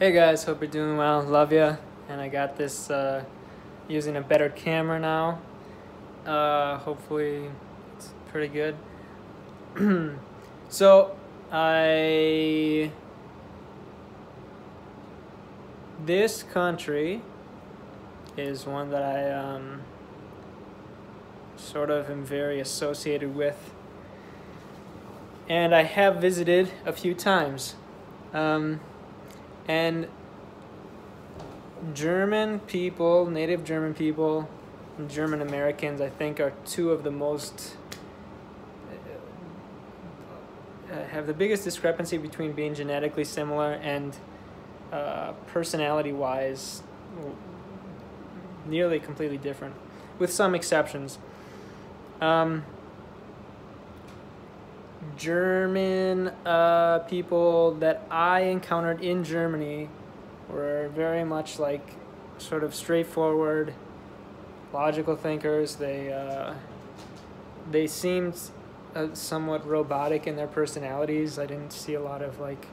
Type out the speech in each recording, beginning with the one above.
Hey guys, hope you're doing well. Love ya. And I got this using a better camera now. Hopefully it's pretty good. So I this country is one that I sort of am very associated with, and I have visited a few times. And German people, native German people, and German Americans, I think, are two of the most have the biggest discrepancy between being genetically similar and personality-wise nearly completely different, with some exceptions. German people that I encountered in Germany were very much like sort of straightforward, logical thinkers. They seemed somewhat robotic in their personalities. I didn't see a lot of like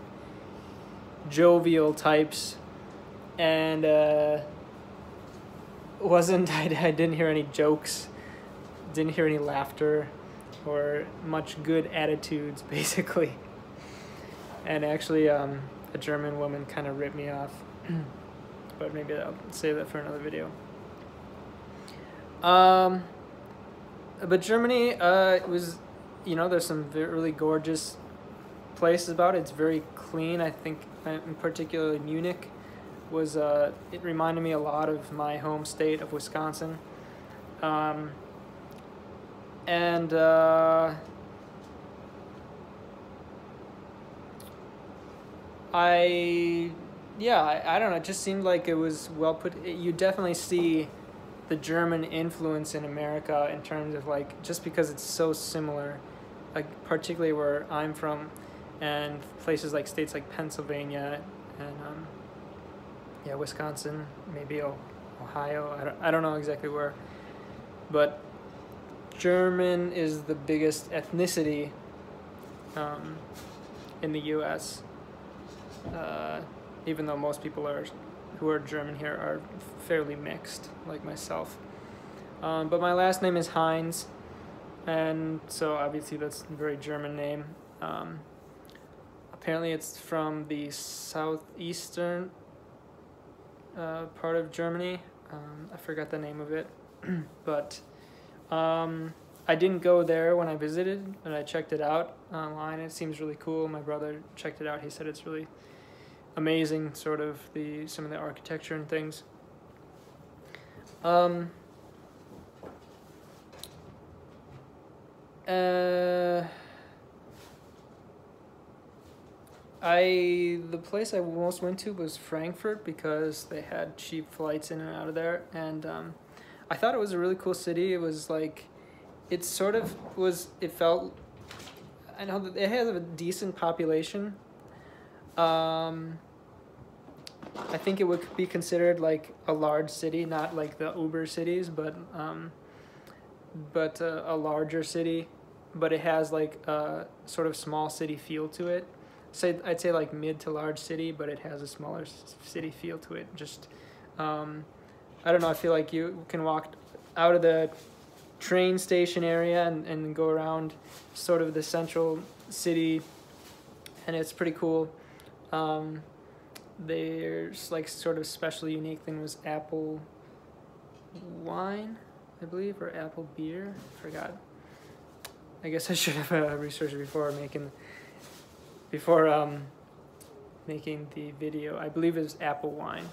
jovial types, and I didn't hear any jokes, didn't hear any laughter or much good attitudes, basically. And actually a German woman kind of ripped me off, but maybe I'll save that for another video. But Germany was, there's some really gorgeous places about it. It's very clean. I think in particularly Munich was it reminded me a lot of my home state of Wisconsin. And I don't know, it just seemed like it was well put. You definitely see the German influence in America in terms of like, just because it's so similar, like particularly where I'm from, and places like states like Pennsylvania and Wisconsin, maybe Ohio. I don't know exactly where, but German is the biggest ethnicity in the U.S. Even though most people who are German here are fairly mixed, like myself. But my last name is Heinz, and so obviously that's a very German name. Apparently it's from the southeastern part of Germany. I forgot the name of it, but I didn't go there when I visited, but I checked it out online. It seems really cool. My brother checked it out. He said it's really amazing, sort of some of the architecture and things. The place I most went to was Frankfurt because they had cheap flights in and out of there, and I thought it was a really cool city. It was like, it felt, I know that it has a decent population. I think it would be considered like a large city, not like the Uber cities, but a larger city. But it has like a sort of small city feel to it. I'd say like mid to large city, but it has a smaller city feel to it. Just, I don't know, I feel like you can walk out of the train station area and go around sort of the central city, and it's pretty cool. There's like sort of special unique thing was apple wine, I believe, or apple beer. I forgot. I guess I should have researched before making the video. I believe it was apple wine.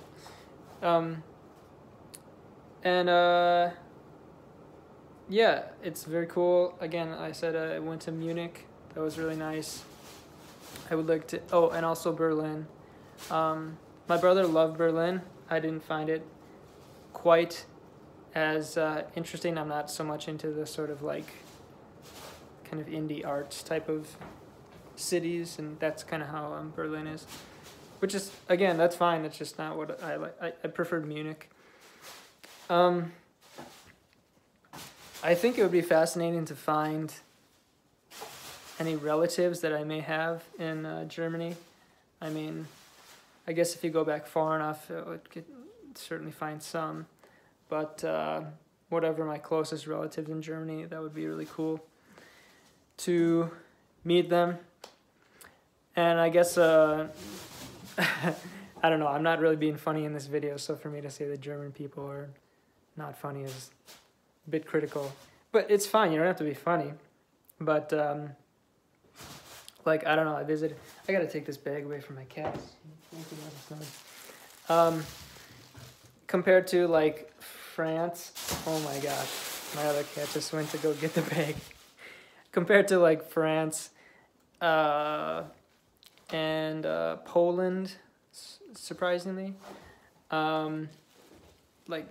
Yeah, it's very cool. Again, I said I went to Munich. That was really nice. I would like to, and also Berlin. My brother loved Berlin. I didn't find it quite as interesting. I'm not so much into the sort of like kind of indie arts type of cities, and that's kind of how Berlin is. Which is, again, that's fine. That's just not what I like. I preferred Munich. I think it would be fascinating to find any relatives that I may have in Germany. I mean, I guess if you go back far enough, it could certainly find some. But whatever my closest relatives in Germany, that would be really cool to meet them. And I guess I don't know. I'm not really being funny in this video, so for me to say that German people are not funny is a bit critical. But it's fine. You don't have to be funny. But like, I don't know. I gotta take this bag away from my cats. Compared to like France, oh my gosh, my other cat just went to go get the bag. Compared to like France and Poland, surprisingly, like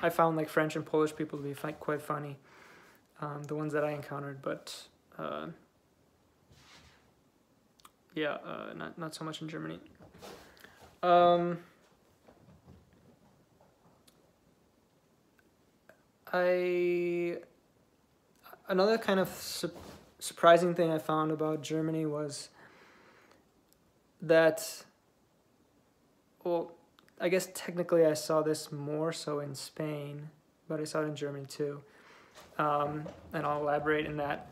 I found like French and Polish people to be quite funny, the ones that I encountered, but yeah, not so much in Germany. Another kind of surprising thing I found about Germany was that, well, I guess technically I saw this more so in Spain, but I saw it in Germany too. And I'll elaborate in that.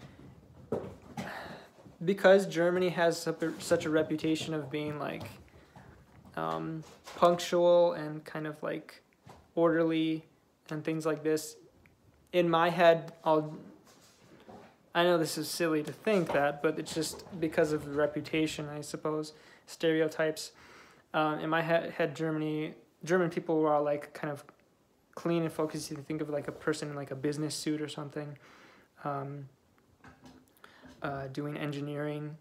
Because Germany has such a reputation of being like punctual and kind of like orderly and things like this, in my head, I know this is silly to think that, but it's just because of the reputation, I suppose, stereotypes. In my head, German people were all like kind of clean and focused. You think of like a person in like a business suit or something, doing engineering,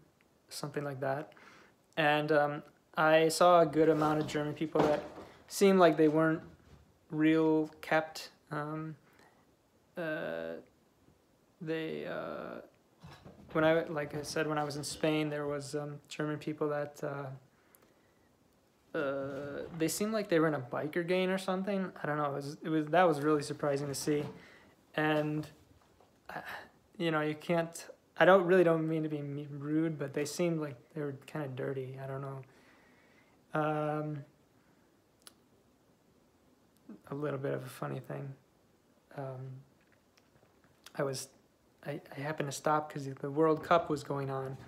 something like that. And I saw a good amount of German people that seemed like they weren't real kept. When I was in Spain, there was German people that they seemed like they were in a biker gang or something. I don't know. That was really surprising to see, and you can't. I don't mean to be rude, but they seemed like they were kind of dirty. I don't know. A little bit of a funny thing. I happened to stop because the World Cup was going on,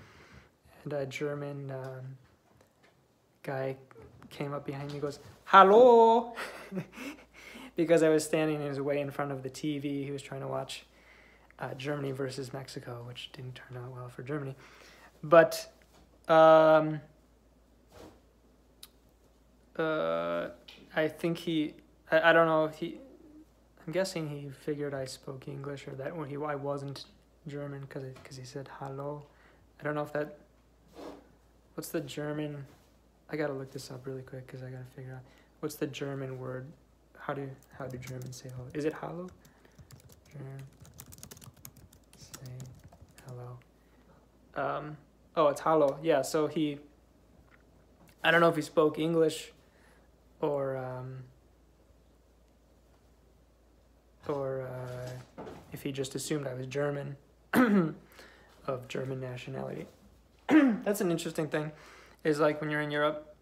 and a German guy came up behind me and goes, "Hello!" because I was standing in his way in front of the TV. He was trying to watch Germany versus Mexico, which didn't turn out well for Germany. But I think I don't know if I'm guessing he figured I spoke English, or that I wasn't German because he said hello. I don't know if that. What's the German? I gotta look this up really quick because I gotta figure out what's the German word. How do Germans say hello? Is it hello? Say hello. Oh, it's hello. Yeah. So I don't know if he spoke English, or if he just assumed I was German, of German nationality. That's an interesting thing, is like when you're in Europe,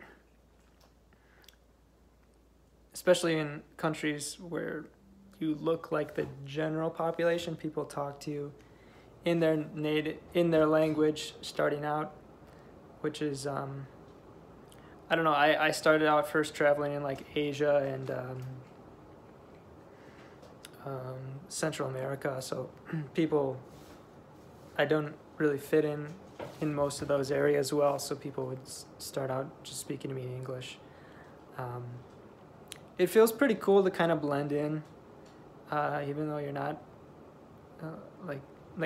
especially in countries where you look like the general population, people talk to you in their language starting out, which is I don't know. I started out first traveling in like Asia and Central America, so I don't really fit in most of those areas well, so people would start out just speaking to me in English. It feels pretty cool to kind of blend in, even though you're not like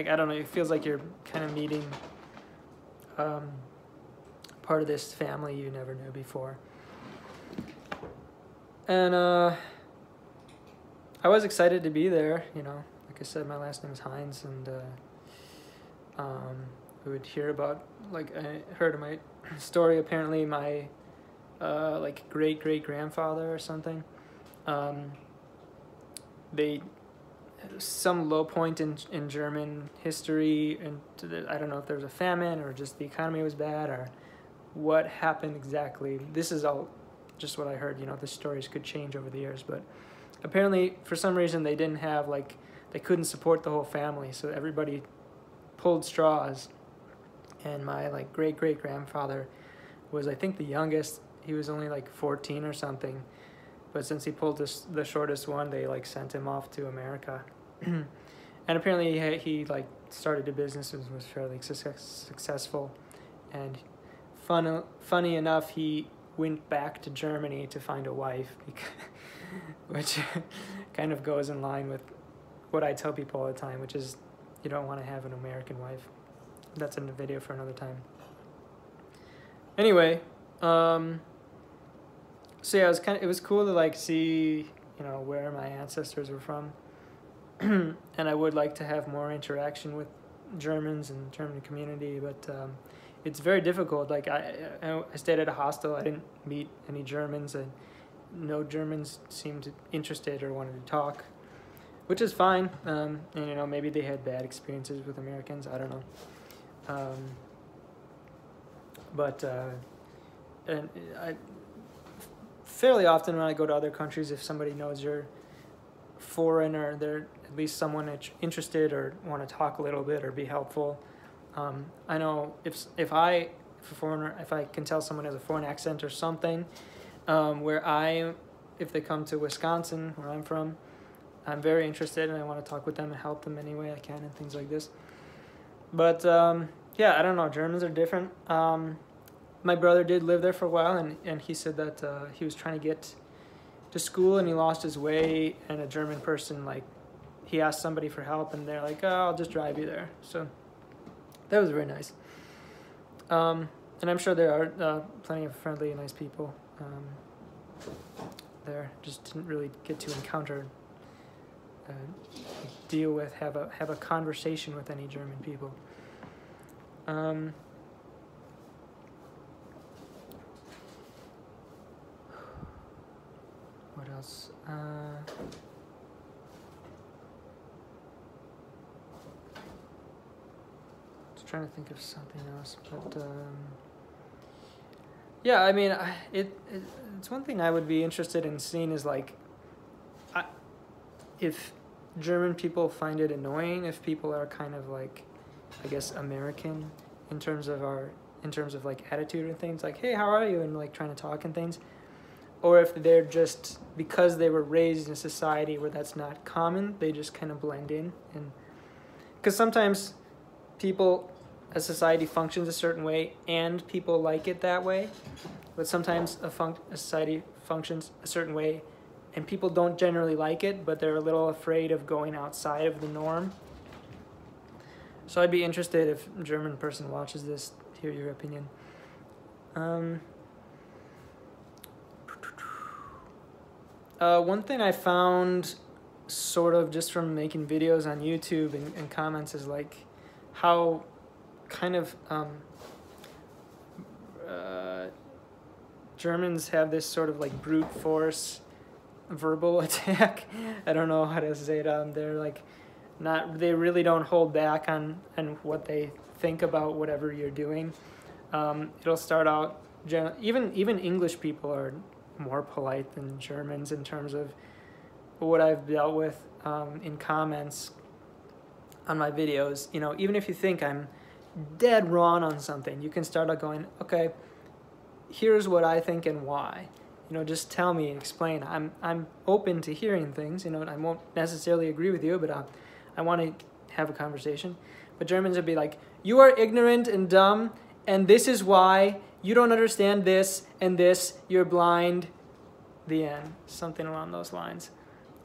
I don't know, it feels like you're kind of meeting part of this family you never knew before. And I was excited to be there, like I said, my last name is Heinz, and we would hear about, like, I heard of my story, apparently my like great-great-grandfather or something, some low point in German history, and I don't know if there was a famine or just the economy was bad, or what happened exactly. This is all just what I heard. You know, the stories could change over the years, but apparently for some reason they didn't have like, they couldn't support the whole family, so everybody pulled straws. And my like great grandfather was, I think, the youngest. He was only like 14 or something, but since he pulled the shortest one, they like sent him off to America. And apparently he like started a business and was fairly successful. And funny enough, he went back to Germany to find a wife, which kind of goes in line with what I tell people all the time, which is you don't want to have an American wife. That's in the video for another time. Anyway, so yeah, it was cool to like see, you know, where my ancestors were from. And I would like to have more interaction with Germans and German community, but it's very difficult. Like I stayed at a hostel. I didn't meet any Germans, and no Germans seemed interested or wanted to talk, which is fine. And you know, maybe they had bad experiences with Americans. I don't know. And I fairly often when I go to other countries, if somebody knows you're foreign or they're at least someone interested or want to talk a little bit or be helpful, I know if a foreigner, if I can tell someone has a foreign accent or something, if they come to Wisconsin, where I'm from, I'm very interested and I want to talk with them and help them any way I can and things like this. But yeah, I don't know. Germans are different. My brother did live there for a while, and he said that he was trying to get to school and he lost his way, and a German person, like, he asked somebody for help and they're like, oh, I'll just drive you there. So that was very nice. And I'm sure there are plenty of friendly and nice people there. Just didn't really get to encounter, deal with, have a conversation with any German people. What else? Just trying to think of something else, but yeah, I mean, it's one thing I would be interested in seeing is like, if German people find it annoying if people are kind of like, I guess, American in terms of like attitude and things, like, hey, how are you, and like trying to talk and things, or if they're just, because they were raised in a society where that's not common, they just kind of blend in. And because sometimes a society functions a certain way and people like it that way, but sometimes a society functions a certain way and people don't generally like it, but they're a little afraid of going outside of the norm. So I'd be interested, if a German person watches this, to hear your opinion. One thing I found, sort of just from making videos on YouTube and comments, is like how kind of Germans have this sort of like brute force verbal attack. I don't know how to say it. They're like they really don't hold back on what they think about whatever you're doing. It'll start out, even English people are more polite than Germans in terms of what I've dealt with in comments on my videos. You know, even if you think I'm dead wrong on something, you can start out going, okay, here's what I think and why. You know, just tell me and explain. I'm open to hearing things. You know, I won't necessarily agree with you, but I want to have a conversation. But Germans would be like, you are ignorant and dumb, and this is why. You don't understand this and this. You're blind. The end. Something along those lines.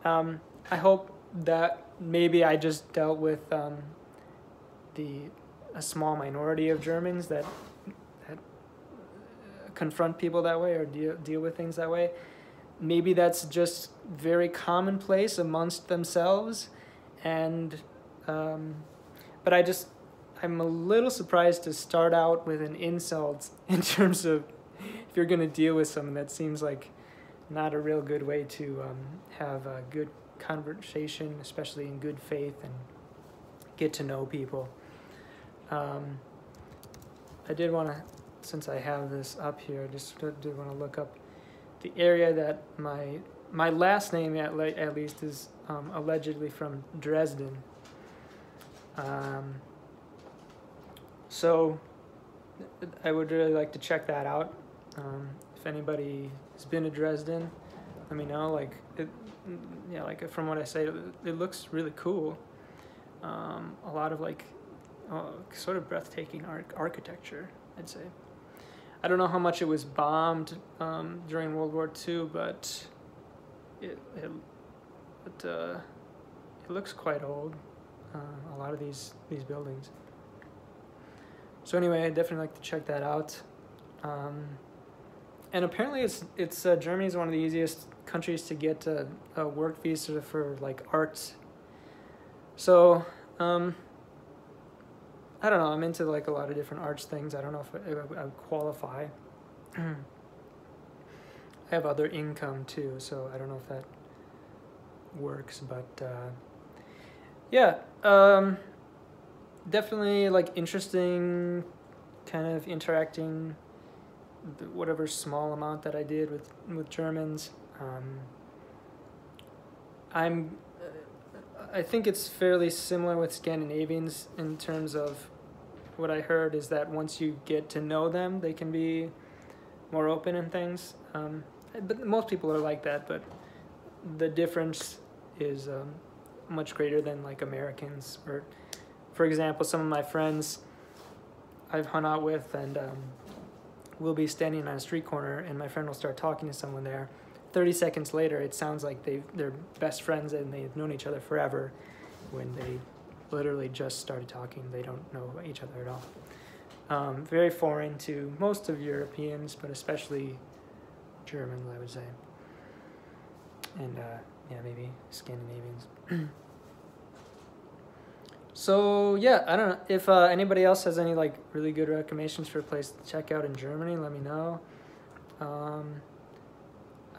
I hope that maybe I just dealt with a small minority of Germans that confront people that way or deal with things that way. Maybe that's just very commonplace amongst themselves, and but I'm a little surprised to start out with an insult in terms of if you're going to deal with someone. That seems like not a real good way to have a good conversation, especially in good faith, and get to know people. I did want to since I have this up here, I just did want to look up the area that my last name at least is allegedly from Dresden. So I would really like to check that out. If anybody has been to Dresden, let me know. Like like from what I say, it looks really cool. A lot of like sort of breathtaking architecture, I'd say. I don't know how much it was bombed during World War II, but it looks quite old. A lot of these buildings. So anyway, I definitely like to check that out. And apparently, it's Germany is one of the easiest countries to get a work visa for like arts. So I don't know. I'm into like a lot of different arts things. I don't know if I would qualify. I have other income too, so I don't know if that works. But yeah, definitely like interesting, kind of interacting. Whatever small amount that I did with Germans. I think it's fairly similar with Scandinavians in terms of what I heard is that once you get to know them, they can be more open and things. But most people are like that, but the difference is much greater than like Americans. Or, for example, some of my friends I've hung out with, and we'll be standing on a street corner, and my friend will start talking to someone there. 30 seconds later, it sounds like they're best friends and they've known each other forever, when they literally just started talking. They don't know each other at all. Very foreign to most of Europeans, but especially Germans, I would say. And yeah, maybe Scandinavians. So yeah, I don't know if anybody else has any like really good recommendations for a place to check out in Germany. Let me know.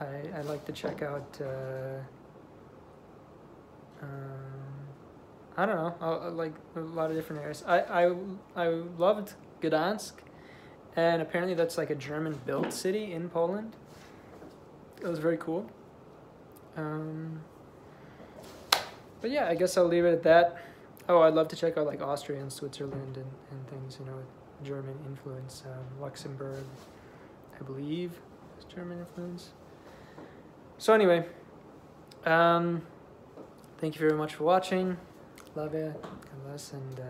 I'd like to check out. I don't know, like a lot of different areas. I loved Gdansk, and apparently that's like a German-built city in Poland. It was very cool. But yeah, I guess I'll leave it at that. Oh, I'd love to check out like Austria and Switzerland and things, you know, with German influence. Luxembourg, I believe, is German influence. So anyway, thank you very much for watching. Love you, God bless, and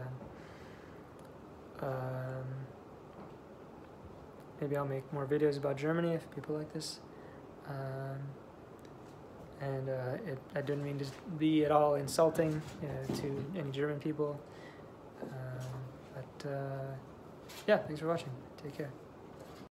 maybe I'll make more videos about Germany if people like this. I didn't mean to be at all insulting to any German people. But yeah, thanks for watching. Take care.